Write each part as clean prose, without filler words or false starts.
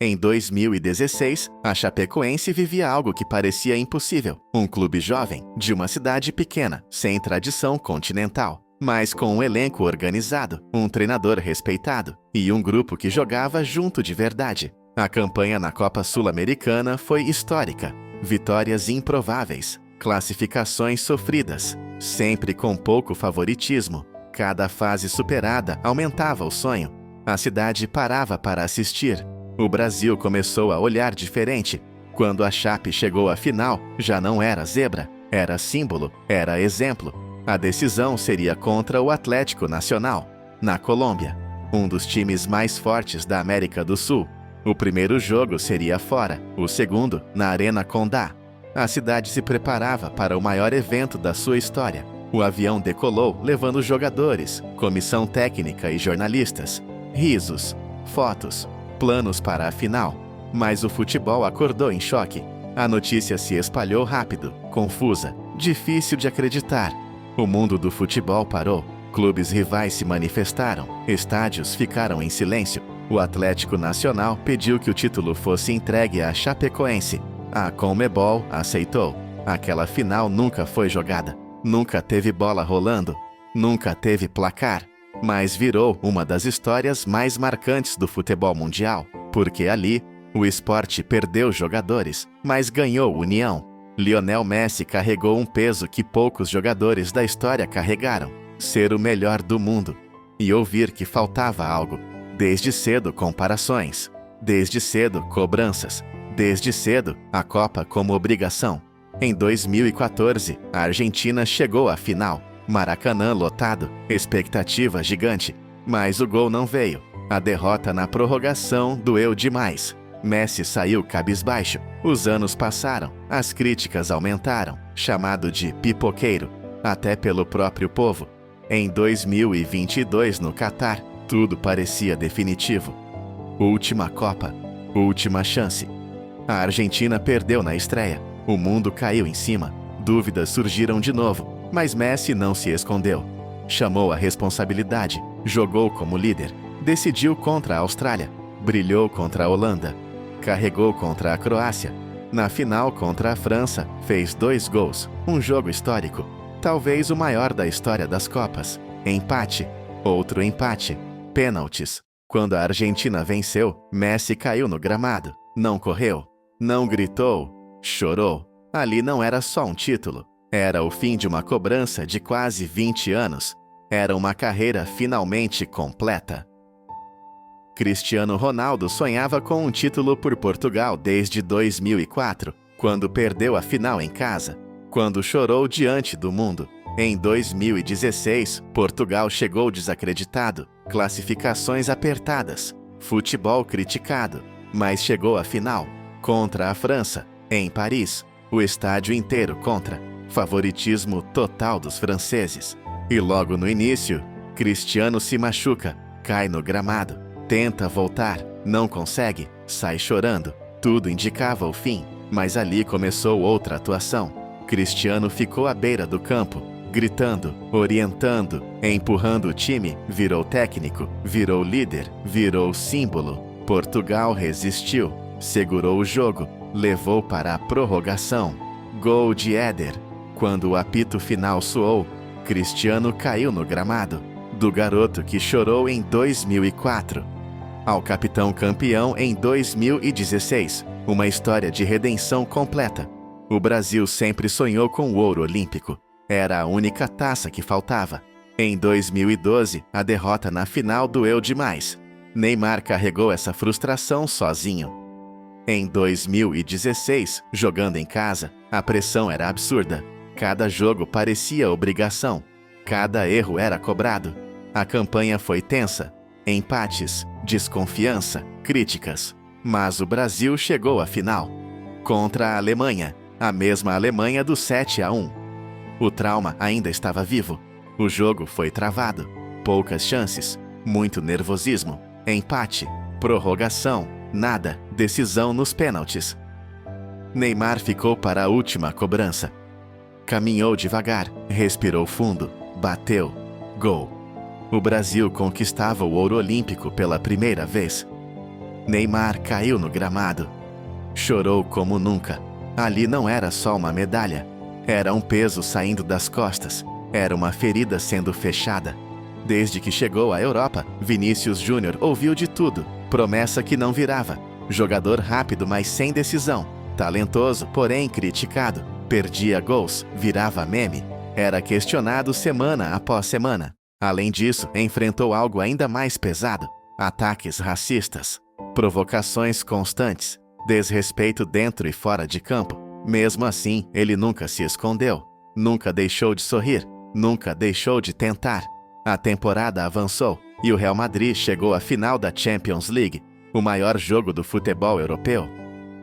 Em 2016, a Chapecoense vivia algo que parecia impossível. Um clube jovem, de uma cidade pequena, sem tradição continental, mas com um elenco organizado, um treinador respeitado e um grupo que jogava junto de verdade. A campanha na Copa Sul-Americana foi histórica. Vitórias improváveis, classificações sofridas, sempre com pouco favoritismo. Cada fase superada aumentava o sonho. A cidade parava para assistir. O Brasil começou a olhar diferente. Quando a Chape chegou à final, já não era zebra, era símbolo, era exemplo. A decisão seria contra o Atlético Nacional, na Colômbia, um dos times mais fortes da América do Sul. O primeiro jogo seria fora, o segundo na Arena Condá. A cidade se preparava para o maior evento da sua história. O avião decolou levando jogadores, comissão técnica e jornalistas. Risos, fotos, planos para a final. Mas o futebol acordou em choque. A notícia se espalhou rápido, confusa, difícil de acreditar. O mundo do futebol parou. Clubes rivais se manifestaram. Estádios ficaram em silêncio. O Atlético Nacional pediu que o título fosse entregue à Chapecoense. A Conmebol aceitou. Aquela final nunca foi jogada. Nunca teve bola rolando. Nunca teve placar. Mas virou uma das histórias mais marcantes do futebol mundial. Porque ali, o esporte perdeu jogadores, mas ganhou união. Lionel Messi carregou um peso que poucos jogadores da história carregaram: ser o melhor do mundo. E ouvir que faltava algo. Desde cedo, comparações. Desde cedo, cobranças. Desde cedo, a Copa como obrigação. Em 2014, a Argentina chegou à final. Maracanã lotado, expectativa gigante. Mas o gol não veio. A derrota na prorrogação doeu demais. Messi saiu cabisbaixo. Os anos passaram, as críticas aumentaram, chamado de pipoqueiro, até pelo próprio povo. Em 2022, no Catar, tudo parecia definitivo. Última Copa, última chance. A Argentina perdeu na estreia. O mundo caiu em cima. Dúvidas surgiram de novo, mas Messi não se escondeu. Chamou a responsabilidade, jogou como líder, decidiu contra a Austrália, brilhou contra a Holanda, carregou contra a Croácia. Na final contra a França, fez 2 gols, um jogo histórico, talvez o maior da história das Copas. Empate, outro empate, pênaltis. Quando a Argentina venceu, Messi caiu no gramado, não correu, não gritou, chorou. Ali não era só um título, era o fim de uma cobrança de quase 20 anos. Era uma carreira finalmente completa. Cristiano Ronaldo sonhava com um título por Portugal desde 2004, quando perdeu a final em casa, quando chorou diante do mundo. Em 2016, Portugal chegou desacreditado, classificações apertadas, futebol criticado, mas chegou à final, contra a França, em Paris, o estádio inteiro contra, favoritismo total dos franceses. E logo no início, Cristiano se machuca, cai no gramado, tenta voltar, não consegue, sai chorando. Tudo indicava o fim, mas ali começou outra atuação. Cristiano ficou à beira do campo, gritando, orientando, empurrando o time, virou técnico, virou líder, virou símbolo. Portugal resistiu, segurou o jogo, levou para a prorrogação. Gol de Éder. Quando o apito final soou, Cristiano caiu no gramado. Do garoto que chorou em 2004 ao capitão campeão em 2016, uma história de redenção completa. O Brasil sempre sonhou com o ouro olímpico. Era a única taça que faltava. Em 2012, a derrota na final doeu demais. Neymar carregou essa frustração sozinho. Em 2016, jogando em casa, a pressão era absurda. Cada jogo parecia obrigação. Cada erro era cobrado. A campanha foi tensa. Empates, desconfiança, críticas. Mas o Brasil chegou à final. Contra a Alemanha, a mesma Alemanha do 7-1. O trauma ainda estava vivo. O jogo foi travado. Poucas chances, muito nervosismo. Empate, prorrogação, nada, decisão nos pênaltis. Neymar ficou para a última cobrança. Caminhou devagar, respirou fundo, bateu, gol. O Brasil conquistava o ouro olímpico pela primeira vez. Neymar caiu no gramado. Chorou como nunca. Ali não era só uma medalha. Era um peso saindo das costas. Era uma ferida sendo fechada. Desde que chegou à Europa, Vinícius Júnior ouviu de tudo. Promessa que não virava. Jogador rápido, mas sem decisão. Talentoso, porém criticado. Perdia gols, virava meme. Era questionado semana após semana. Além disso, enfrentou algo ainda mais pesado: ataques racistas, provocações constantes, desrespeito dentro e fora de campo. Mesmo assim, ele nunca se escondeu, nunca deixou de sorrir, nunca deixou de tentar. A temporada avançou e o Real Madrid chegou à final da Champions League, o maior jogo do futebol europeu.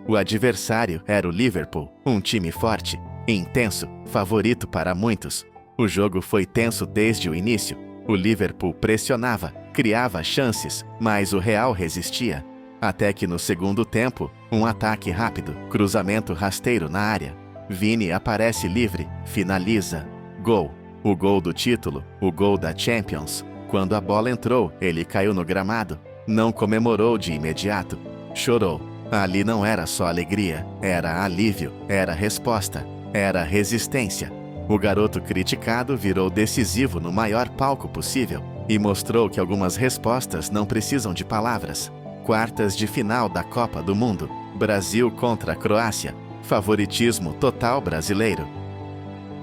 O adversário era o Liverpool, um time forte, intenso, favorito para muitos. O jogo foi tenso desde o início. O Liverpool pressionava, criava chances, mas o Real resistia. Até que no segundo tempo, um ataque rápido, cruzamento rasteiro na área. Vini aparece livre, finaliza. Gol. O gol do título, o gol da Champions. Quando a bola entrou, ele caiu no gramado. Não comemorou de imediato. Chorou. Ali não era só alegria, era alívio, era resposta, era resistência. O garoto criticado virou decisivo no maior palco possível e mostrou que algumas respostas não precisam de palavras. Quartas de final da Copa do Mundo. Brasil contra a Croácia. Favoritismo total brasileiro.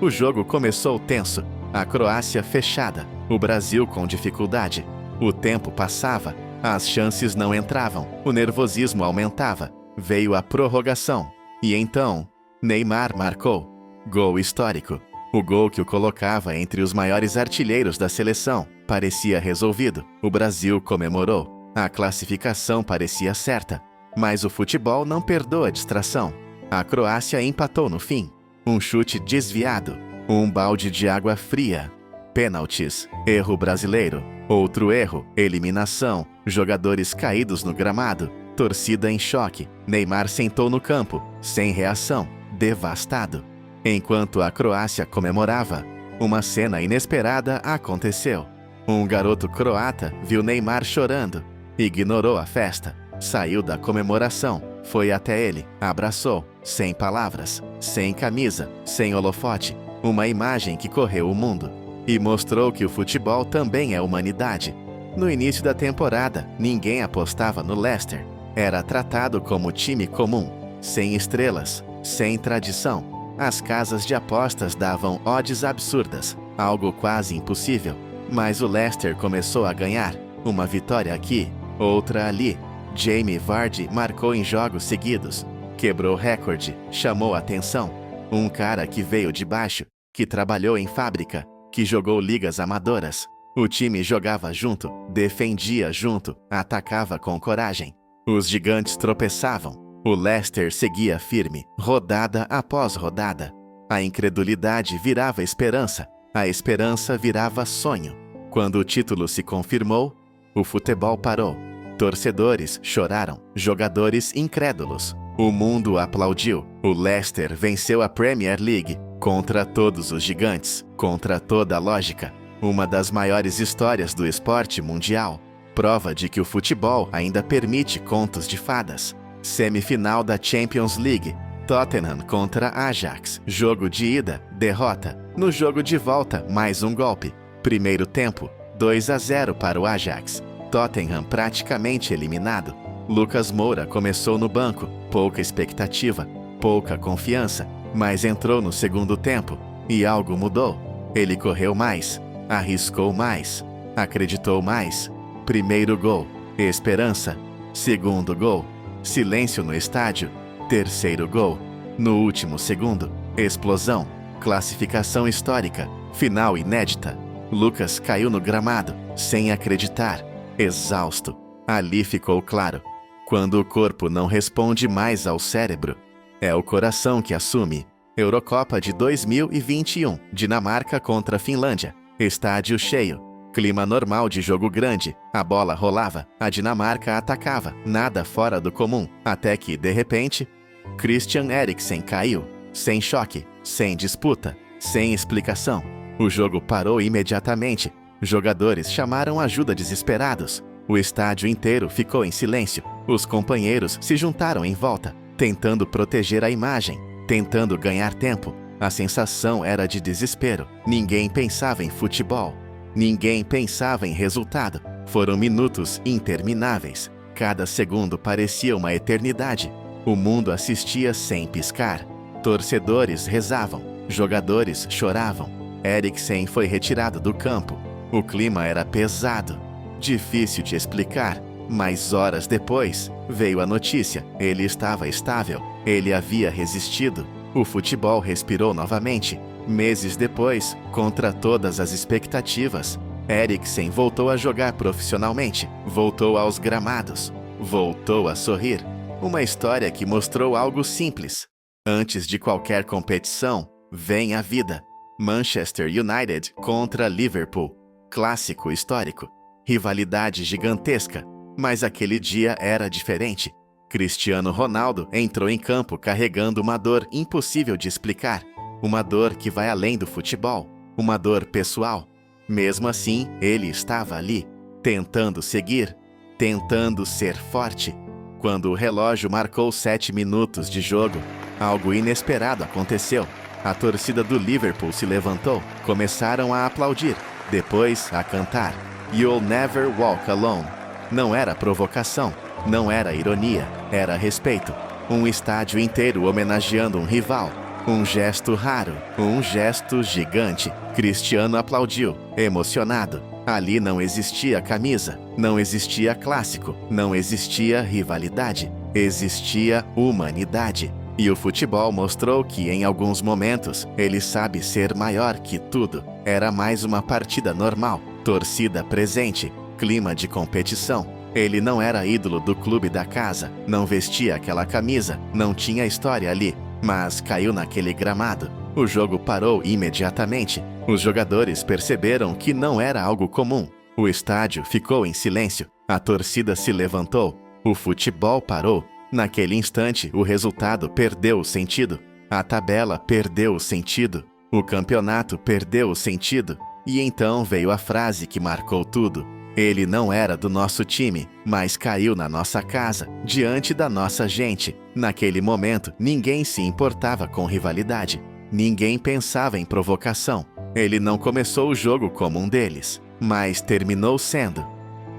O jogo começou tenso. A Croácia fechada. O Brasil com dificuldade. O tempo passava. As chances não entravam. O nervosismo aumentava. Veio a prorrogação. E então, Neymar marcou. Gol histórico. O gol que o colocava entre os maiores artilheiros da seleção. Parecia resolvido. O Brasil comemorou. A classificação parecia certa. Mas o futebol não perdoa distração. A Croácia empatou no fim. Um chute desviado. Um balde de água fria. Pênaltis. Erro brasileiro. Outro erro. Eliminação. Jogadores caídos no gramado. Torcida em choque. Neymar sentou no campo, sem reação. Devastado. Enquanto a Croácia comemorava, uma cena inesperada aconteceu. Um garoto croata viu Neymar chorando. Ignorou a festa. Saiu da comemoração. Foi até ele. Abraçou. Sem palavras. Sem camisa. Sem holofote. Uma imagem que correu o mundo. E mostrou que o futebol também é humanidade. No início da temporada, ninguém apostava no Leicester. Era tratado como time comum. Sem estrelas. Sem tradição. As casas de apostas davam odds absurdas, algo quase impossível. Mas o Leicester começou a ganhar. Uma vitória aqui, outra ali. Jamie Vardy marcou em jogos seguidos. Quebrou recorde, chamou atenção. Um cara que veio de baixo, que trabalhou em fábrica, que jogou ligas amadoras. O time jogava junto, defendia junto, atacava com coragem. Os gigantes tropeçavam. O Leicester seguia firme, rodada após rodada. A incredulidade virava esperança, a esperança virava sonho. Quando o título se confirmou, o futebol parou. Torcedores choraram, jogadores incrédulos. O mundo aplaudiu. O Leicester venceu a Premier League contra todos os gigantes, contra toda a lógica. Uma das maiores histórias do esporte mundial. Prova de que o futebol ainda permite contos de fadas. Semifinal da Champions League. Tottenham contra Ajax. Jogo de ida, derrota. No jogo de volta, mais um golpe. Primeiro tempo, 2-0 para o Ajax. Tottenham praticamente eliminado. Lucas Moura começou no banco. Pouca expectativa, pouca confiança. Mas entrou no segundo tempo e algo mudou. Ele correu mais, arriscou mais, acreditou mais. Primeiro gol, esperança. Segundo gol, silêncio no estádio. Terceiro gol. No último segundo, explosão. Classificação histórica. Final inédita. Lucas caiu no gramado, sem acreditar. Exausto. Ali ficou claro. Quando o corpo não responde mais ao cérebro, é o coração que assume. Eurocopa de 2021. Dinamarca contra Finlândia. Estádio cheio. Clima normal de jogo grande. A bola rolava. A Dinamarca atacava. Nada fora do comum. Até que, de repente, Christian Eriksen caiu. Sem choque. Sem disputa. Sem explicação. O jogo parou imediatamente. Jogadores chamaram ajuda desesperados. O estádio inteiro ficou em silêncio. Os companheiros se juntaram em volta, tentando proteger a imagem, tentando ganhar tempo. A sensação era de desespero. Ninguém pensava em futebol. Ninguém pensava em resultado. Foram minutos intermináveis. Cada segundo parecia uma eternidade. O mundo assistia sem piscar. Torcedores rezavam. Jogadores choravam. Eriksen foi retirado do campo. O clima era pesado. Difícil de explicar, mas horas depois veio a notícia. Ele estava estável. Ele havia resistido. O futebol respirou novamente. Meses depois, contra todas as expectativas, Eriksen voltou a jogar profissionalmente. Voltou aos gramados. Voltou a sorrir. Uma história que mostrou algo simples. Antes de qualquer competição, vem a vida. Manchester United contra Liverpool. Clássico histórico. Rivalidade gigantesca. Mas aquele dia era diferente. Cristiano Ronaldo entrou em campo carregando uma dor impossível de explicar. Uma dor que vai além do futebol. Uma dor pessoal. Mesmo assim, ele estava ali, tentando seguir, tentando ser forte. Quando o relógio marcou 7 minutos de jogo, algo inesperado aconteceu. A torcida do Liverpool se levantou, começaram a aplaudir, depois a cantar "You'll Never Walk Alone". Não era provocação, não era ironia, era respeito. Um estádio inteiro homenageando um rival. Um gesto raro, um gesto gigante. Cristiano aplaudiu, emocionado. Ali não existia camisa, não existia clássico, não existia rivalidade. Existia humanidade. E o futebol mostrou que, em alguns momentos, ele sabe ser maior que tudo. Era mais uma partida normal, torcida presente, clima de competição. Ele não era ídolo do clube da casa, não vestia aquela camisa, não tinha história ali, mas caiu naquele gramado. O jogo parou imediatamente. Os jogadores perceberam que não era algo comum. O estádio ficou em silêncio, a torcida se levantou, o futebol parou. Naquele instante, o resultado perdeu o sentido. A tabela perdeu o sentido. O campeonato perdeu o sentido. E então veio a frase que marcou tudo. Ele não era do nosso time, mas caiu na nossa casa, diante da nossa gente. Naquele momento, ninguém se importava com rivalidade. Ninguém pensava em provocação. Ele não começou o jogo como um deles, mas terminou sendo.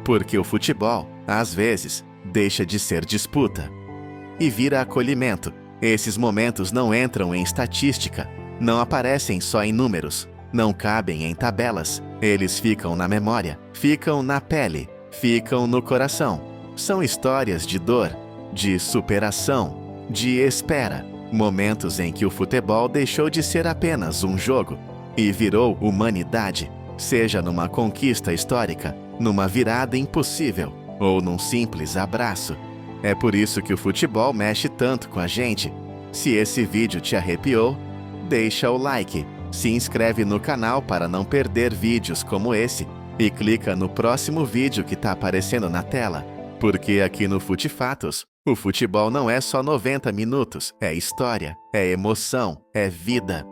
Porque o futebol, às vezes, deixa de ser disputa e vira acolhimento. Esses momentos não entram em estatística, não aparecem só em números, não cabem em tabelas. Eles ficam na memória, ficam na pele, ficam no coração. São histórias de dor, de superação, de espera. Momentos em que o futebol deixou de ser apenas um jogo e virou humanidade, seja numa conquista histórica, numa virada impossível ou num simples abraço. É por isso que o futebol mexe tanto com a gente. Se esse vídeo te arrepiou, deixa o like, se inscreve no canal para não perder vídeos como esse e clica no próximo vídeo que está aparecendo na tela. Porque aqui no Futifatos, o futebol não é só 90 minutos, é história, é emoção, é vida.